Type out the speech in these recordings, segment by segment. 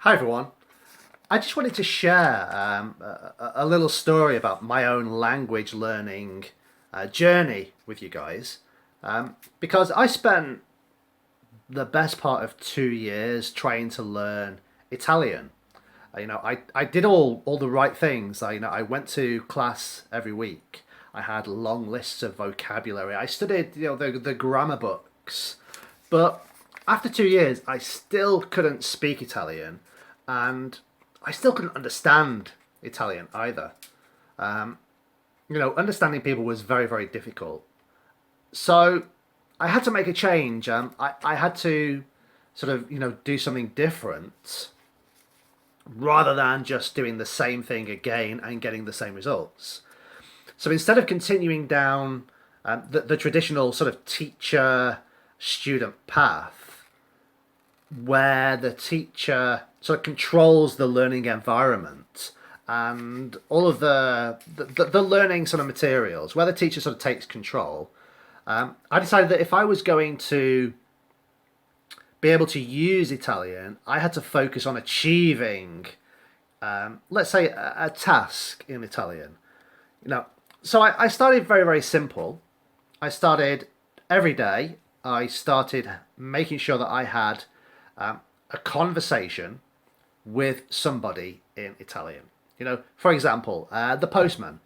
Hi everyone. I just wanted to share a little story about my own language learning journey with you guys, because I spent the best part of 2 years trying to learn Italian. I did all the right things. I went to class every week. I had long lists of vocabulary. I studied the grammar books, but after 2 years, I still couldn't speak Italian, and I still couldn't understand Italian either. Understanding people was very, very difficult. So I had to make a change. I had to sort of, do something different rather than just doing the same thing again and getting the same results. So instead of continuing down the traditional sort of teacher student path, where the teacher sort of controls the learning environment and all of the learning sort of materials, where the teacher sort of takes control, I decided that if I was going to be able to use Italian, I had to focus on achieving, let's say, a task in Italian. You know, so I started very, very simple. I started every day. I started making sure that I had a conversation with somebody in Italian. For example, the postman,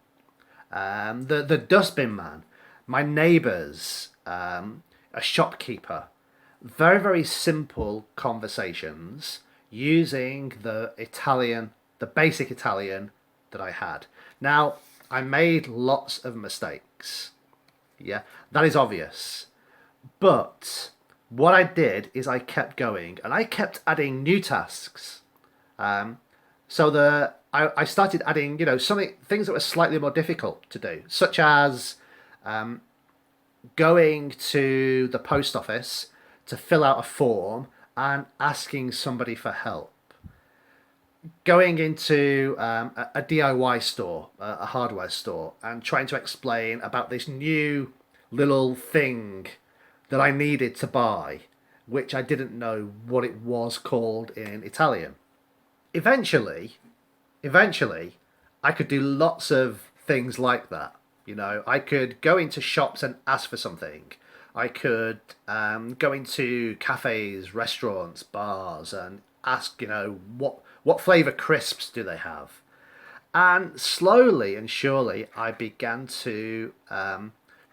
the dustbin man, my neighbours, a shopkeeper. Very, very simple conversations using the basic Italian that I had. Now, I made lots of mistakes. Yeah, that is obvious. But what I did is I kept going and I kept adding new tasks. So I started adding, something things that were slightly more difficult to do, such as going to the post office to fill out a form and asking somebody for help. Going into a DIY store, a hardware store, and trying to explain about this new little thing that I needed to buy, which I didn't know what it was called in Italian. Eventually, eventually, I could do lots of things like that. I could go into shops and ask for something. I could go into cafes, restaurants, bars, and ask, what flavor crisps do they have? And slowly and surely, I began to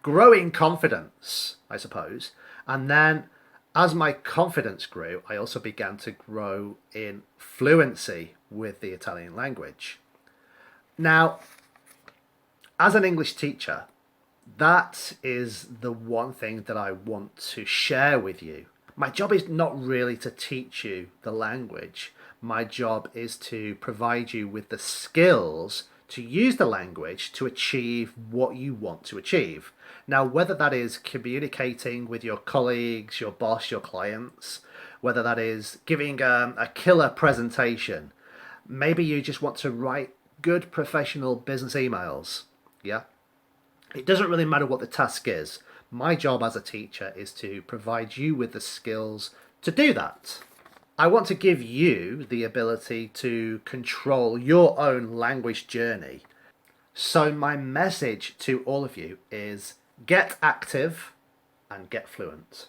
grow in confidence, I suppose. And then, as my confidence grew, I also began to grow in fluency with the Italian language. Now, as an English teacher, that is the one thing that I want to share with you. My job is not really to teach you the language. My job is to provide you with the skills to use the language to achieve what you want to achieve. Now, whether that is communicating with your colleagues, your boss, your clients, whether that is giving a killer presentation, maybe you just want to write good professional business emails. Yeah. It doesn't really matter what the task is. My job as a teacher is to provide you with the skills to do that. I want to give you the ability to control your own language journey. So my message to all of you is get active and get fluent.